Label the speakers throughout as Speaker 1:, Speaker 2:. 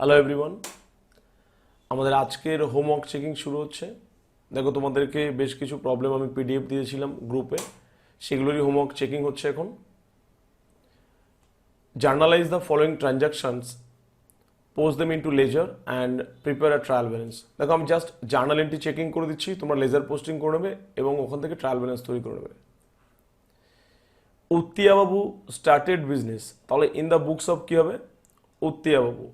Speaker 1: Hello everyone, আমাদের আজকের homework checking শুরু হচ্ছে। দেখো তোমাদেরকে বেশ কিছু প্রবলেম আমি পিডিএফ দিয়েছিলাম গ্রুপে, সেগুলোরই হোমওয়ার্ক চেকিং হচ্ছে এখন। Journalize the following transactions, post them into ledger and prepare a trial balance. দেখো আমি জাস্ট জার্নাল এন্ট্রি চেকিং করে দিচ্ছি, তোমরা লেজার পোস্টিং করে নেবে এবং ওখান থেকে ট্রায়াল ব্যালেন্স তৈরি করে নেবে। উত্তিয়া বাবু স্টার্টেড বিজনেস, তাহলে ইন দ্য বুকস অফ কী হবে? উত্তিয়া বাবু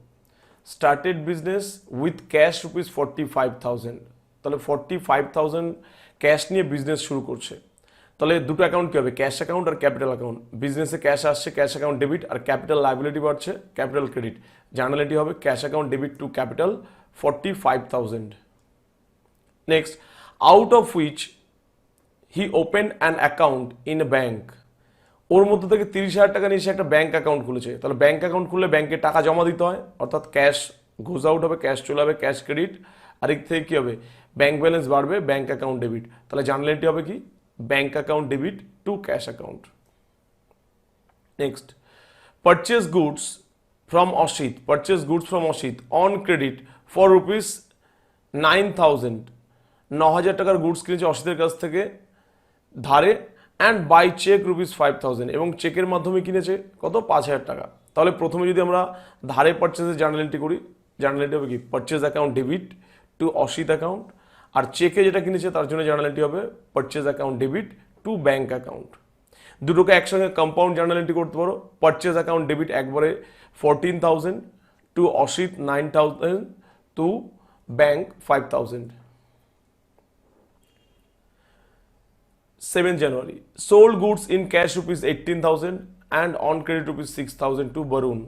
Speaker 1: started business with cash rupees 45,000, তাহলে 45,000 ক্যাশ নিয়ে বিজনেস শুরু করছে। তাহলে দুটো অ্যাকাউন্ট কী হবে? ক্যাশ অ্যাকাউন্ট আর ক্যাপিটাল অ্যাকাউন্ট। বিজনেসে ক্যাশ আসছে, ক্যাশ অ্যাকাউন্ট ডেবিট, আর ক্যাপিটাল লাইবিলিটি বাড়ছে, ক্যাপিটাল ক্রেডিট। জার্নালিটি হবে cash account debit to capital 45,000। Next, out of which he open an account in a bank. ওর মধ্যে থেকে 30,000 টাকা নিয়ে সে একটা ব্যাঙ্ক অ্যাকাউন্ট খুলেছে। তাহলে ব্যাঙ্ক অ্যাকাউন্ট খুললে ব্যাঙ্কে টাকা জমা দিতে হয়, অর্থাৎ ক্যাশ গোজ আউট হবে, ক্যাশ চলে হবে, ক্যাশ ক্রেডিট। আর এর থেকে কী হবে? ব্যাঙ্ক ব্যালেন্স বাড়বে, ব্যাঙ্ক অ্যাকাউন্ট ডেবিট। তাহলে জার্নালিটি হবে কি? Bank account debit to cash account. Next, purchase goods from Asit, purchase goods from Asit on credit for rupees 9,000। 9,000 টাকার গুডস কিনেছে অসিতের কাছ থেকে ধারে, অ্যান্ড বাই চেক রুপিস 5,000, এবং চেকের মাধ্যমে কিনেছে কত? 5,000 টাকা। তাহলে প্রথমে যদি আমরা ধারে পারচেসের জার্নাল এন্ট্রি করি, জার্নাল এন্ট্রি হবে কি? Purchase account debit to Asit account. আর চেকে যেটা কিনেছে তার জন্য জার্নাল এন্ট্রি হবে purchase account debit to bank account. দুটোকে একসঙ্গে কম্পাউন্ড জার্নাল এন্ট্রি করতে পারো। পারচেস অ্যাকাউন্ট ডেবিট একবারে 14,000 to Asit 9,000 to bank 5,000। 7 January, sold goods in cash rupees 18,000 and on credit rupees 6,000 to Barun.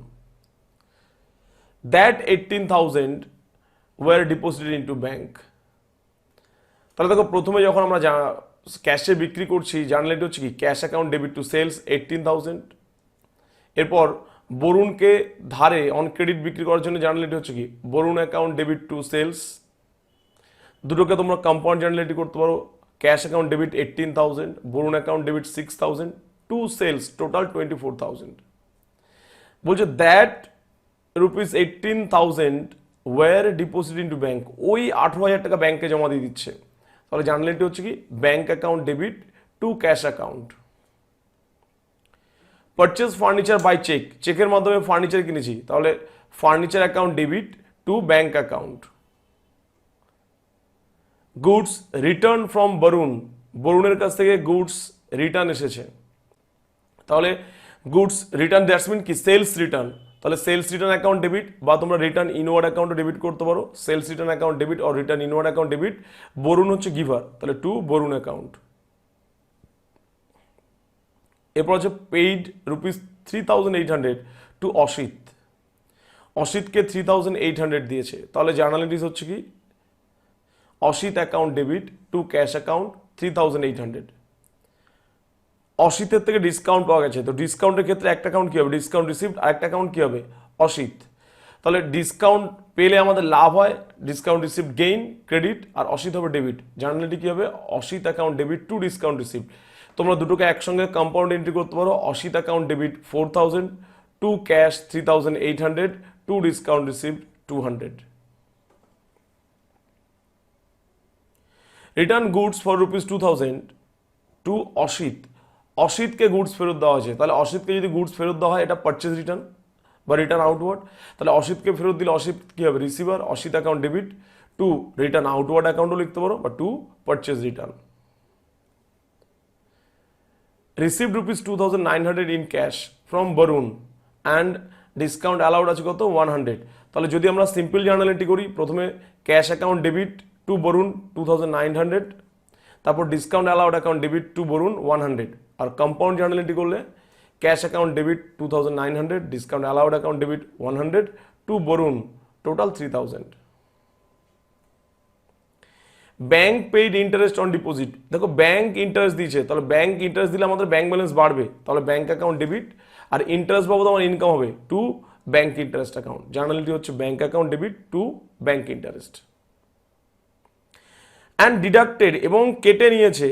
Speaker 1: That 18,000 were deposited into bank. তাহলে দেখো প্রথমে যখন আমরা ক্যাশে বিক্রি করছি, জার্নালিটি হচ্ছে কি? Cash account debit to sales 18,000। এরপর বরুণকে ধারে অন ক্রেডিট বিক্রি করার জন্য জার্নালিটি হচ্ছে কি? Varun account debit to sales. দুটোকে তোমরা কম্পাউন্ড জার্নালিটি করতে পারো। Cash account debit 18,000, Varun account debit 6,000, to sales total 24,000। বলছে that rupees 18,000 were deposit into bank, ওই 18,000 টাকা ব্যাঙ্কে জমা দিয়ে দিচ্ছে। তাহলে জার্নালিটি হচ্ছে কি? Bank account debit to cash account. Purchase furniture by cheque, চেকের মাধ্যমে ফার্নিচার কিনেছি, তাহলে furniture account debit to bank account. Goods return from Barun, বরুণের কাছ থেকে গুডস রিটার্ন এসেছে, তাহলে গুডস রিটার্ন দ্যাটস মিন কি? Sales return. তাহলে সেলস রিটার্ন অ্যাকাউন্ট ডেবিট, বা তোমরা রিটার্ন ইনওয়ার্ড অ্যাকাউন্টে ডেবিট করতে পারো। Sales return account debit or return inward account debit. Varun হচ্ছে গিভার, তাহলে টু বরুণ অ্যাকাউন্ট। এরপর হচ্ছে পেইড রুপিস 3,800 টু অসিত, অসিতকে 3,800 দিয়েছে। তাহলে জার্নালিটিস হচ্ছে কি? Asit account debit to cash account 3,800। অসিতের থেকে ডিসকাউন্ট পাওয়া গেছে, তো ডিসকাউন্টের ক্ষেত্রে একটা অ্যাকাউন্ট কী হবে? ডিসকাউন্ট রিসিভড, আর একটা অ্যাকাউন্ট কী হবে? অসিত। তাহলে ডিসকাউন্ট পেলে আমাদের লাভ হয়, ডিসকাউন্ট রিসিভড গেইন ক্রেডিট, আর অসিত হবে ডেবিট। জার্নালিটি কী হবে? Asit account debit to discount received. তোমরা দুটোকে একসঙ্গে কম্পাউন্ড এন্ট্রি করতে পারো। Asit account debit 4,000 to cash 3,800 to discount received 200। Return goods for rupees 2,000 to Asit, অসিতকে গুডস ফেরত দেওয়া হয়েছে। তাহলে অসিতকে যদি গুডস ফেরত দেওয়া হয়, এটা পারচেজ রিটার্ন বা রিটার্ন আউটওয়ার্ড। তাহলে অসিতকে ফেরত দিলে অসিত কী হবে? Receiver. Asit account debit to return outward অ্যাকাউন্টও লিখতে পারো, বা to purchase return. Received rupees 2,900 in cash from Barun and discount allowed আছে কত? 100। তাহলে যদি আমরা সিম্পল জার্নাল এন্ট্রি করি, প্রথমে cash account debit to Barun 2,900, তারপর discount allowed account debit to Barun 100, আর কম্পাউন্ড জার্নাল এন্ট্রি করলে cash account debit 2,900, discount allowed account debit 100 to Barun total 3,000। Bank paid interest on deposit, দেখো ব্যাঙ্ক ইন্টারেস্ট দিয়েছে, তাহলে bank interest দিলে আমাদের ব্যাঙ্ক ব্যালেন্স বাড়বে, তাহলে ব্যাঙ্ক অ্যাকাউন্ট ডেবিট, আর ইন্টারেস্ট বাবদ আমার ইনকাম হবে টু ব্যাঙ্ক ইন্টারেস্ট অ্যাকাউন্ট। জার্নালিটি হচ্ছে bank account debit to bank interest. And deducted, এবং কেটে নিয়েছে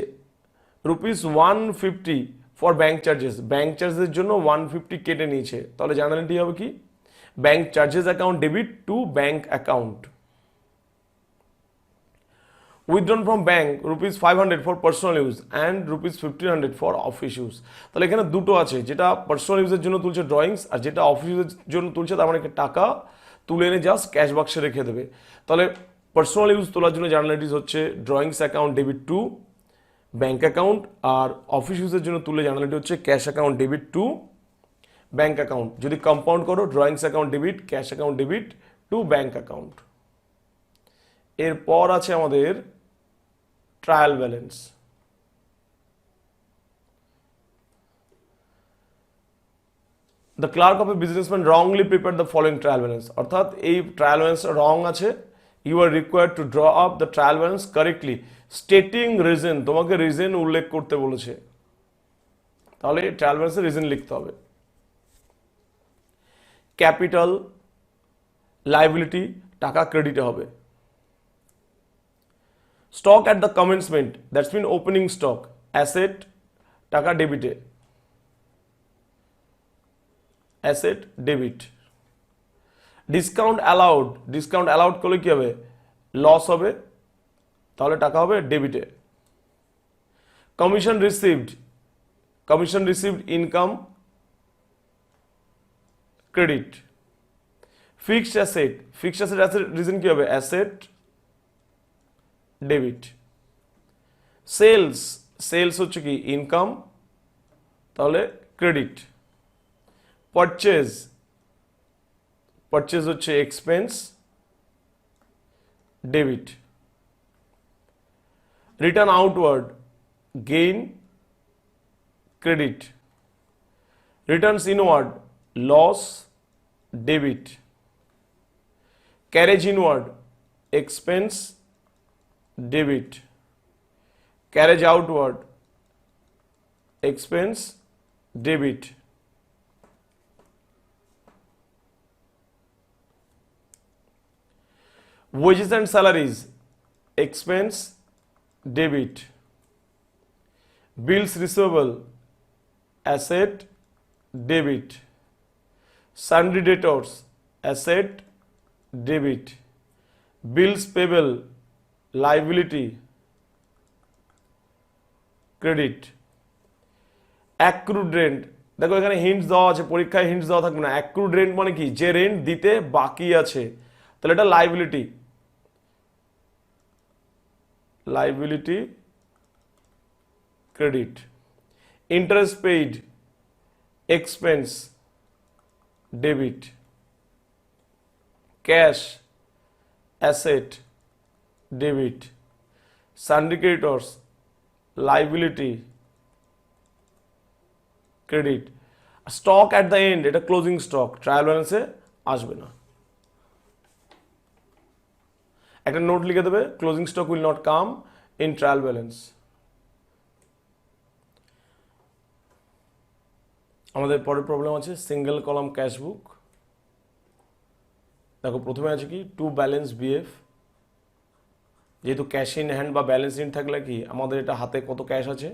Speaker 1: rupees 150 for bank charges, bank চার্জেসের জন্য 150 কেটে নিয়েছে। তাহলে জার্নালিটি হবে কি? Bank charges account debit to bank account. Withdrawn from bank ₹500 for personal use and ₹1500 for office use. তাহলে এখানে দুটো আছে, যেটা পার্সোনাল ইউজের জন্য তুলছে ড্রয়িংস, আর যেটা অফিস ইউজের জন্য তুলছে তার মানে টাকা তুলে এনে জাস্ট ক্যাশ বাক্সে রেখে দেবে। তাহলে পার্সোনাল ইউজ তোলার জন্য জার্নালিটিস হচ্ছে drawings account debit to bank account, আর অফিস ইউজের জন্য তুলে জার্নালিটি হচ্ছে cash account debit to bank account. যদি কম্পাউন্ড করো drawings account debit, cash account debit to bank account. এরপর আছে আমাদের trial balance. The clerk of a businessman wrongly prepare the following trial balance, অর্থাৎ এই ট্রায়াল ব্যালেন্স রং আছে। You are required to draw up the trial balance correctly stating reason, তোমাকে reason উল্লেখ করতে বলেছে, তাহলে ট্রায়াল ব্যালেন্সের রিজন লিখতে হবে। ক্যাপিটাল, লাইবিলিটি, টাকা ক্রেডিটে হবে। Stock at the commencement, that's mean opening stock, asset, টাকা ডেবিটে, asset debit. Discount allowed, discount allowed করলে কি হবে, লস হবে, তাহলে টাকা হবে ডেবিটে। Commission received, commission received income credit. Fixed asset, fixed asset asset reason কি হবে, অ্যাসেট ডেবিট। সেলস, সেলস হচ্ছে কি ইনকাম, তাহলে ক্রেডিট। পারচেজ, পারচেজ হচ্ছে expense, debit. Return outward, gain, credit. Returns inward, loss, debit. Carriage inward, expense, debit. Carriage outward, expense, debit. Wages and salaries, expense, debit. Bills receivable, asset, debit. Sundry debtors, asset, debit. Bills payable, liability, credit. Accrued rent, দেখো এখানে hints দেওয়া আছে, পরীক্ষায় hints দেওয়া থাকবে না। Accrued rent মানে কি, যে রেন্ট দিতে বাকি আছে, তাহলে এটা liability, liability credit. Interest paid, expense, debit. Cash, asset, debit. Sundry creditors, liability, credit. Stock at the end, এটা ক্লোজিং স্টক, ট্রায়াল ব্যালেন্সে আসবে না। একটা নোট লিখে দেবে, closing stock will not come in trial balance. আমাদের পরের প্রবলেম আছে সিঙ্গেল কলাম ক্যাশ বুক। দেখো প্রথমে আছে কি টু ব্যালেন্স বিএফ, যেহেতু ক্যাশ ইন হ্যান্ড বা ব্যালেন্স ইন থাকলে কি আমাদের এটা হাতে কত ক্যাশ আছে,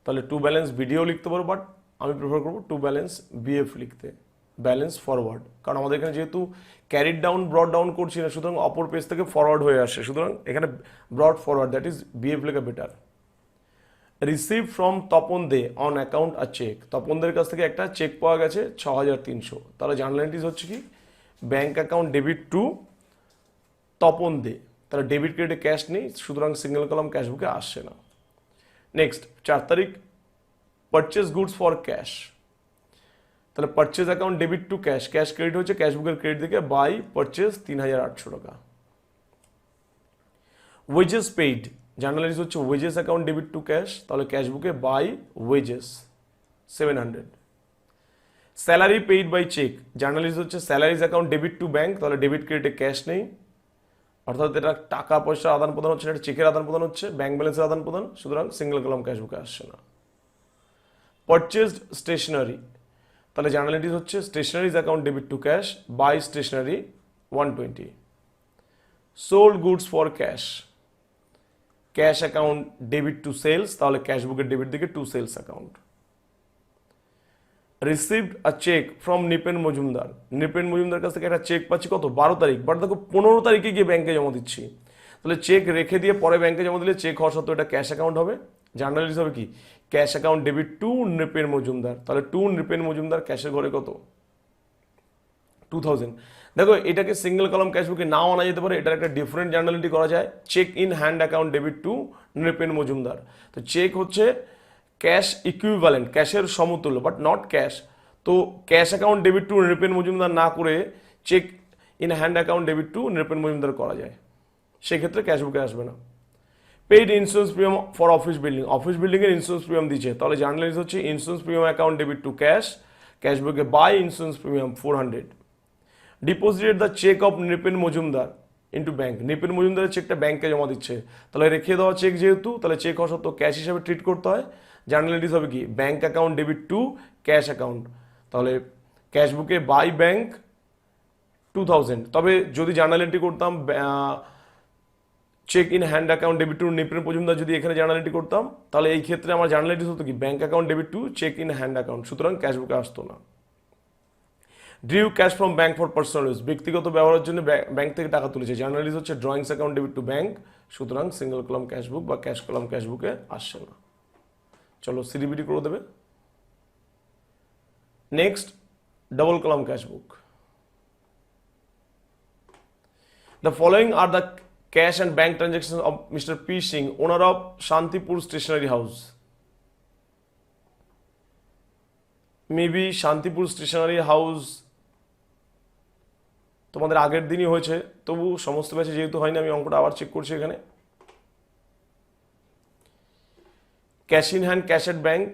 Speaker 1: তাহলে টু ব্যালেন্স বিডিও লিখতে পারো, বাট আমি প্রেফার করবো টু ব্যালেন্স বিএফ লিখতে, ব্যালেন্স ফরওয়ার্ড। কারণ আমাদের এখানে যেহেতু ক্যারিড ডাউন ব্রড ডাউন করছি না, সুতরাং অপর পেজ থেকে ফরওয়ার্ড হয়ে আসে, সুতরাং এখানে brought forward, that is BF লেখা better. Receive from Tapan Dey on account a cheque, তপনদের কাছ থেকে একটা চেক পাওয়া গেছে 6300, তাহলে জার্নালিটিস হচ্ছে কি bank account debit to Tapan De, তাহলে ডেবিট ক্রেডিটে ক্যাশ নেই, সুতরাং সিঙ্গেল কলাম ক্যাশ বুকে আসছে না। নেক্সট 4 তারিখ পারচেজ গুডস ফর ক্যাশ, তাহলে purchase account debit to cash, cash credit হচ্ছে ক্যাশ বুকের ক্রেডিট থেকে, বাই পারচেজ 3800 টাকা। ওয়েজেস পেইড, জার্নালিস হচ্ছে wages account debit to cash, তাহলে ক্যাশ বুকে by wages 700। Salary paid by cheque, journal entries হচ্ছে salaries account debit to bank, তাহলে debit ক্রেডিটে ক্যাশ নেই, অর্থাৎ এটা টাকা পয়সা আদান প্রদান হচ্ছে, এটা চেকের আদান প্রদান হচ্ছে, ব্যাংক ব্যালেন্সের আদান প্রদান, সুতরাং সিঙ্গেল কলাম ক্যাশ বুকে আসছে না। পারচেজড স্টেশনারি, তাহলে জার্নালিটিস হচ্ছে stationeries account debit to cash, by stationery 120। Sold goods for cash, cash account debit to sales, তাহলে ক্যাশ বুকের ডেবিট দিকে to sales account. Received a cheque from Nipen Majumdar, Nipen Majumdar কাছ থেকে একটা চেক পাচ্ছি কত 12 তারিখ, বাট দেখো 15 তারিখে গিয়ে ব্যাংকে জমা দিচ্ছি, তাহলে চেক রেখে দিয়ে পরে ব্যাংকে জমা দিলে চেক হওয়া সত্ত্বেও এটা ক্যাশ অ্যাকাউন্ট হবে। জার্নালিস্ট হবে কি cash account debit to Nripen Majumdar, তাহলে টু নৃপেন মজুমদার ক্যাশের ঘরে কত 2000। দেখো এটাকে সিঙ্গেল কলাম ক্যাশবুকে নাও আনা যেতে পারে, এটার একটা ডিফারেন্ট জার্নাল এন্ট্রি করা যায়, cheque in hand account debit to Nripen Majumdar. তো চেক হচ্ছে ক্যাশ ইকুইভ্যালেন্ট, ক্যাশের সমতুল্য বাট নট ক্যাশ। তো cash account debit to Nripen Majumdar না করে cheque in hand account debit to Nripen Majumdar করা যায়, সেক্ষেত্রে ক্যাশবুকে আসবে না। Paid insurance premium for office building, office building এর ইন্স্যুরেন্স প্রিমিয়াম দিচ্ছে, তাহলে জার্নালিস্ট হচ্ছে insurance premium account debit to cash, ক্যাশবুকে by insurance premium 400। Deposited the cheque of Nripen Majumdar into bank, Nripen মজুমদারের চেকটা ব্যাংকে জমা দিচ্ছে, তাহলে রেখে দেওয়া চেক যেহেতু, তাহলে চেক হওয়া সত্ত্বেও ক্যাশ হিসাবে ট্রিট করতে হয়। জার্নালিটিস হবে কি bank account debit to cash account, তাহলে ক্যাশবুকে বাই ব্যাংক 2000। তবে যদি জার্নাল এন্ট্রি করতাম cheque in hand account debit to Nripen Majumdar, যদি এখানে জার্নাল এন্ট্রি করতাম তাহলে এই ক্ষেত্রে আমার জার্নাল এন্ট্রি হতো কি bank account debit to cheque in hand account, সুতরাং ক্যাশবুকে আসতো না। Drew cash from bank for personal use, ব্যক্তিগত ব্যবহারের জন্য ব্যাংক থেকে টাকা তুলেছে, জার্নালিস্ট হচ্ছে drawings account debit to bank, সুতরাং সিঙ্গেল কলাম ক্যাশবুক বা ক্যাশ কলাম ক্যাশবুকে আসছে না। চলো সিডিবিটি করে দেবে। Next double column cashbook. The following are the cash and bank transactions of Mr. P. Singh, owner of Shantipur Stationery House. Maybe Shantipur Stationery House তোমাদের আগের দিনই হয়েছে, তবু সমস্ত ব্যাচে যেহেতু হয়নি আমি অঙ্কটা আবার চেক করছি। এখানে cash in hand cash at bank,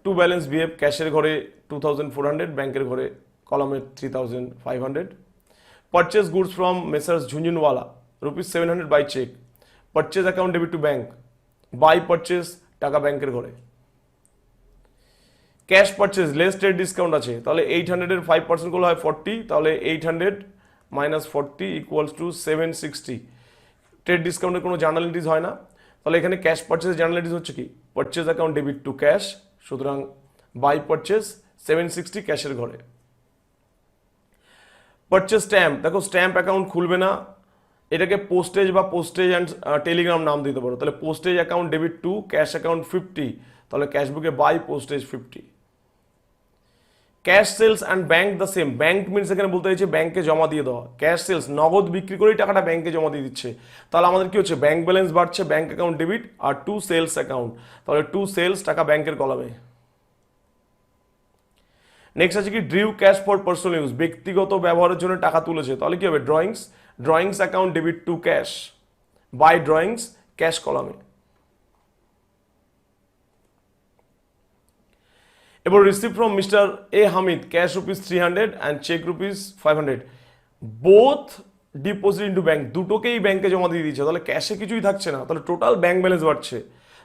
Speaker 1: to balance behave, ক্যাশের ঘরে 2400, ব্যাংকের ঘরে কলমে 3500। Purchase goods from messrs Jhunjhunwala ₹700 by cheque, purchase account debit to bank, by purchase টাকা ব্যাংকের ঘরে। Cash purchase less trade discount আছে, তাহলে 800 এর 5% করলে হয় 40, তাহলে 800 মাইনাস 40 ইকুয়ালস টু 760। ট্রেড ডিসকাউন্টের কোনো জার্নাল এন্ট্রিজ হয় না, তাহলে এখানে ক্যাশ পারচেজ জার্নাল এন্ট্রিজ হচ্ছে কি purchase account debit to cash, সুতরাং বাই পারচেজ 760 ক্যাশের ঘরে। পারচেজ স্ট্যাম্প, দেখো স্ট্যাম্প অ্যাকাউন্ট খুলবে না, এটাকে পোস্টেজ বা পোস্টেজ অ্যান্ড টেলিগ্রাম নাম দিতে পারো, তাহলে postage account debit to cash account 50, তাহলে ক্যাশবুকে by postage 50। Cash sales and bank the same, bank means এখানে বলতে চাইছে ব্যাংকে জমা দিয়ে দেওয়া, ক্যাশ সেলস নগদ বিক্রি করেই টাকাটা ব্যাংকে জমা দিয়ে দিচ্ছে, তাহলে আমাদের কি হচ্ছে ব্যাংক ব্যালেন্স বাড়ছে, ব্যাংক অ্যাকাউন্ট ডেবিট, আর টু সেলস অ্যাকাউন্ট, তাহলে টু সেলস টাকা ব্যাংকের কলামে। নেক্সট আছে কি drew cash for personal use, ব্যক্তিগত ব্যবহারের জন্য টাকা তুলেছে, তাহলে কি হবে drawings, drawings account debit to cash, by drawings cash কলামে। এবার receive from Mr A Hamid cash ₹300 and cheque ₹500, both deposit into bank, দুটোকেই ব্যাংকে জমা দিয়ে দিচ্ছে, তাহলে ক্যাশে কিছুই থাকছে না, তাহলে টোটাল ব্যাংক ব্যালেন্স বাড়ছে,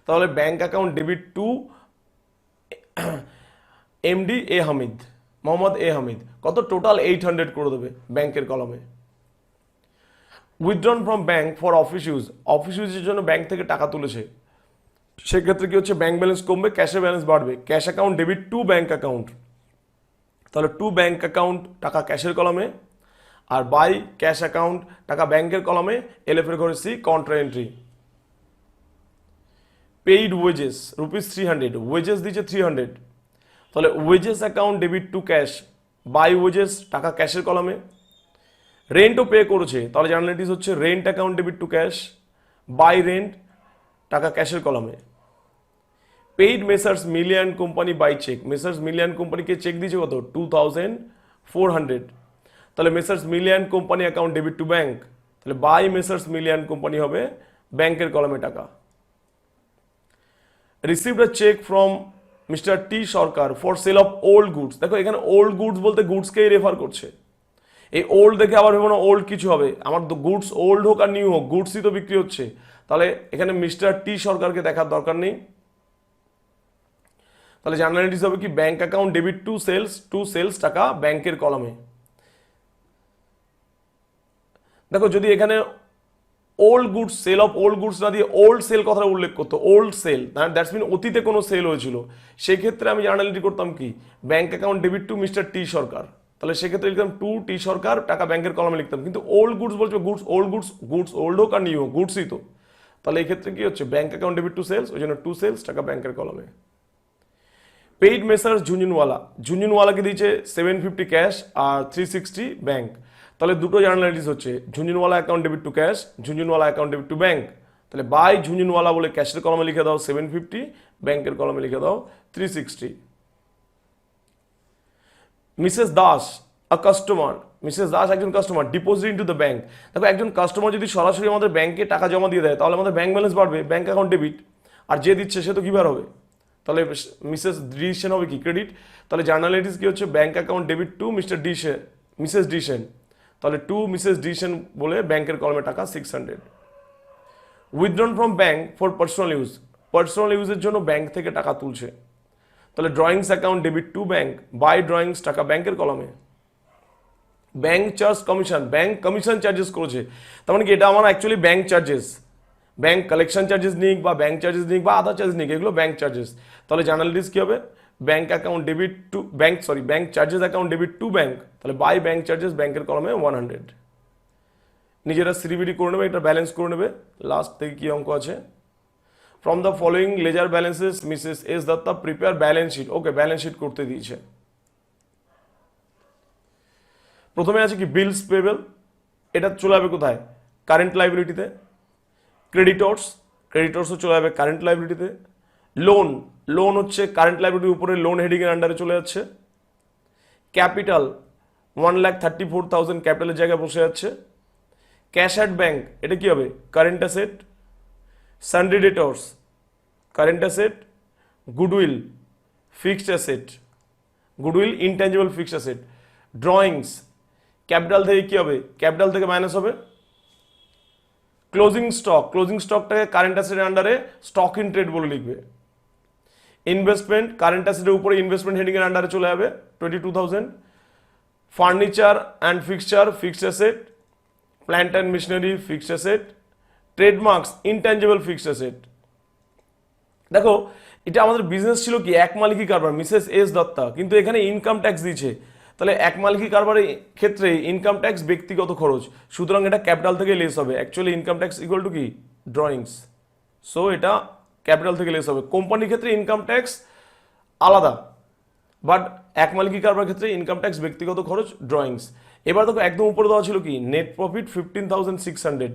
Speaker 1: তাহলে bank account debit to MD A Hamid, Mohammad A Hamid, কত টোটাল 800 করে দেবে ব্যাংকের কলমে। Withdrawn from bank for office use, office ইউজের জন্য ব্যাংক থেকে টাকা তুলেছে, সেক্ষেত্রে কি হচ্ছে ব্যাংক ব্যালেন্স কমবে, ক্যাশের ব্যালেন্স বাড়বে, cash account debit to bank account, তাহলে টু ব্যাংক অ্যাকাউন্ট টাকা ক্যাশের কলমে, আর বাই ক্যাশ অ্যাকাউন্ট টাকা ব্যাংকের কলমে, এলএফ এর ঘরে C contra entry. Paid wages ₹300, wages দিচ্ছে 300, তাহলে wages account debit to cash, by wages টাকা ক্যাশের কলামে। রেন্টও পে করেছে, তাহলে জার্নালিটিস হচ্ছে rent account debit to cash, by rent টাকা ক্যাশের কলামে। Paid messrs Mili and company by cheque, messrs Mili and কোম্পানিকে চেক দিয়েছে কত 2400, তাহলে messrs Mili and company account debit to bank, তাহলে by messrs Mili and company হবে ব্যাংকের কলামে টাকা। Received a cheque from Mr T Sarkar for sale of old goods, দেখো এখানে ওল্ড গুডস বলতে গুডসকেই রেফার করছে, এই ওল্ড দেখে আবার ভেবো না ওল্ড কিছু হবে, আমার গুডস ওল্ড হোক আর নিউ হোক গুডসই তো বিক্রি হচ্ছে, তাহলে এখানে মিস্টার টি সরকারকে দেখার দরকার নেই, তাহলে জার্নালিটিস হবে কি bank account debit to sales টাকা ব্যাংকের কলামে। দেখো যদি এখানে old goods, sale of old goods না দিয়ে ওল্ড সেল কথা উল্লেখ করতো, ওল্ড সেল, দ্যাটস মিন অতীতে কোনো সেল হয়েছিল, সেক্ষেত্রে আমি জার্নাল এন্ট্রি করতাম কি bank account debit to mister T Sarkar, তাহলে সেক্ষেত্রে লিখতাম টু টি সরকার, টাকা ব্যাংকের কলমে লিখতাম। কিন্তু ওল্ড গুডস বলছে goods, old goods, goods old হোক আর নিউ হোক, গুডসই তো, তাহলে এই ক্ষেত্রে কি হচ্ছে bank account debit to sales, ওই জন্য টু সেলস, টাকা ব্যাংকের কলমে। পেইড মেসার্স ঝুনঝুনওয়ালা, ঝুনঝুনওয়ালাকে দিয়েছে 750 ক্যাশ আর 360 ব্যাংক, তাহলে দুটো জার্নাল এন্ট্রিজ হচ্ছে Jhunjhunwala account debit to cash, Jhunjhunwala account debit to bank, তাহলে বাই ঝুনঝুনওয়ালা বলে ক্যাশের কলমে লিখে দাও 750, ব্যাংকের কলমে লিখে দাও 360। Mrs Das a customer, Mrs Das একজন customer, deposit into the bank. দেখো একজন কাস্টমার যদি সরাসরি আমাদের ব্যাংকে টাকা জমা দিয়ে দেয় তাহলে আমাদের ব্যাংক ব্যালেন্স বাড়বে, ব্যাংক অ্যাকাউন্ট ডেবিট, আর যে দিচ্ছে সে তো কি বার হবে, তাহলে মিসেস ডিসেন হবে কি ক্রেডিট, তাহলে জার্নাল এন্ট্রিজ কি হচ্ছে bank account debit to mister Dixon, Mrs Dixon, তাহলে টু মিসেস ডিসেন বলে ব্যাংকের কলমে টাকা 600। Withdrawn from bank for personal use, personal ইউজের জন্য ব্যাংক থেকে টাকা তুলছে, তাহলে drawings account debit to bank, by drawings, টাকা ব্যাংকের কলমে। Bank charge commission, bank commission charges করেছে, তার মানে কি এটা আমার actually bank charges, bank collection charges নিক বা ব্যাংক চার্জেস নিক বা আদার চার্জেস নিক, এগুলো ব্যাংক চার্জেস, তাহলে জার্নাল এন্ট্রিজ কি হবে bank account debit to bank, sorry bank charges account debit to bank, তাহলে বাই ব্যাংক চার্জেস, ব্যাংকের কলমে 100। নিজেরা সিরিবিডি করে নেবে, এটা ব্যালেন্স করে নেবে। লাস্ট থেকে কি অঙ্ক আছে, from the following ledger balances Mrs S Datta prepare balance sheet, okay balance sheet করতে দিয়েছে। প্রথমে আছে কি বিলস পেবেল, এটা চলে যাবে কোথায় কারেন্ট লাইবিলিটিতে। ক্রেডিটর্স, ক্রেডিটর্সও চলে যাবে কারেন্ট লাইবিলিটিতে। লোন, লোন হচ্ছে কারেন্ট লাইবিলিটির উপরে লোন হেডিংয়ের আন্ডারে চলে যাচ্ছে। ক্যাপিটাল 1,34,000 ক্যাপিটালের জায়গায় বসে যাচ্ছে। ক্যাশ অ্যাট ব্যাংক, এটা কি হবে current asset. Sunday debtors current asset. Goodwill fixed asset, goodwill intangible fixed asset. Drawings capital থেকে কি হবে, ক্যাপিটাল থেকে মাইনাস হবে। ক্লোজিং স্টক, ক্লোজিং স্টকটাকে কারেন্ট অ্যাসেটের আন্ডারে স্টক ইন ট্রেড বলে লিখবে। ইনভেস্টমেন্ট কারেন্ট অ্যাসেটের উপরে ইনভেস্টমেন্ট হেডিং এর আন্ডারে চলে যাবে 22,000। Furniture and fixture fixed asset. Plant and machinery fixed asset. Trademarks intangible fixed asset. দেখো এটা আমাদের বিজনেস ছিল কি এক মালিকি কারবার, মিসেস এস দত্তা, কিন্তু এখানে ইনকাম ট্যাক্স দিয়েছে, তাহলে এক মালিকি কারবারের ক্ষেত্রে ইনকাম ট্যাক্স ব্যক্তিগত খরচ, সুতরাং এটা ক্যাপিটাল থেকে লেস হবে। Actually income tax equal to কি ড্রয়িংস, সো এটা ক্যাপিটাল থেকে লেস হবে। কোম্পানির ক্ষেত্রে ইনকাম ট্যাক্স আলাদা, বাট এক মালিকি কারবার ক্ষেত্রে ইনকাম ট্যাক্স ব্যক্তিগত খরচ ড্রয়িংস। এবার দেখো একদম উপরে দেওয়া ছিল কি নেট প্রফিট 15,600,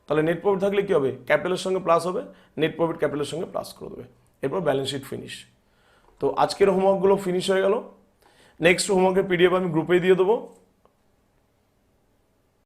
Speaker 1: তাহলে নেট প্রফিট থাকলে কি হবে ক্যাপিটালের সঙ্গে প্লাস হবে, নেট প্রফিট ক্যাপিটালের সঙ্গে প্লাস করে দেবে, এরপর ব্যালেন্স শিট ফিনিশ। তো আজকের হোমওয়ার্কগুলো ফিনিশ হয়ে গেল। নেক্সট হোমওয়ার্কের পিডিএফ আমি গ্রুপেই দিয়ে দেবো।